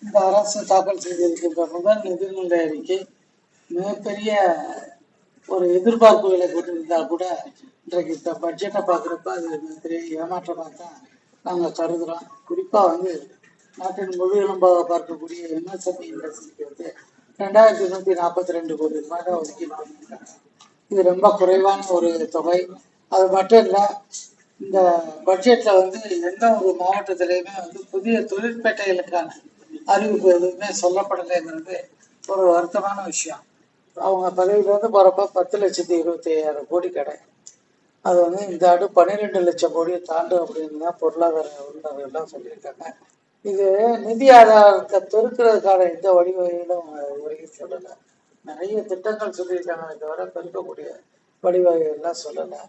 இந்த அரசு தாக்கல் செய்திருக்கின்ற முதல் நிதிநிலை அறிக்கை மிகப்பெரிய ஒரு எதிர்பார்ப்புகளை கொண்டிருந்தால் கூட இன்றைக்கு இந்த பட்ஜெட்டை பார்க்குறப்ப அது மிகப்பெரிய ஏமாற்றமாக தான் நாங்கள் கருதுகிறோம். குறிப்பாக நாட்டின் முழு எலும்பாக பார்க்கக்கூடிய எம்எஸ்எம்இ இண்டஸ்ட்ரிக்கு 2142 கோடி ரூபாய் தான் ஒதுக்கீடு பண்ணியிருக்காங்க. இது ரொம்ப குறைவான ஒரு தொகை. அது மட்டும் இல்லை, இந்த பட்ஜெட்ல எந்த ஒரு மாவட்டத்திலையுமே புதிய தொழிற்பேட்டைகளுக்கான அறிவிப்பு எதுவுமே சொல்லப்படலைங்கிறது ஒரு வருத்தமான விஷயம். அவங்க பதவியிலேருந்து போகிறப்ப 10,25,000 கோடி கடை, அது இந்த ஆண்டு 12 லட்சம் கோடியை தாண்டும் அப்படின்னு தான் பொருளாதார வல்லுநர்கள்லாம் சொல்லியிருக்காங்க. இது நிதி ஆதாரத்தை பெருக்கிறதுக்கான எந்த வழிவகைகளும் வரைக்கும் சொல்லலை. நிறைய திட்டங்கள் சொல்லியிருக்காங்க, தவிர பெருக்கக்கூடிய வழிவகைகள்லாம் சொல்லலை.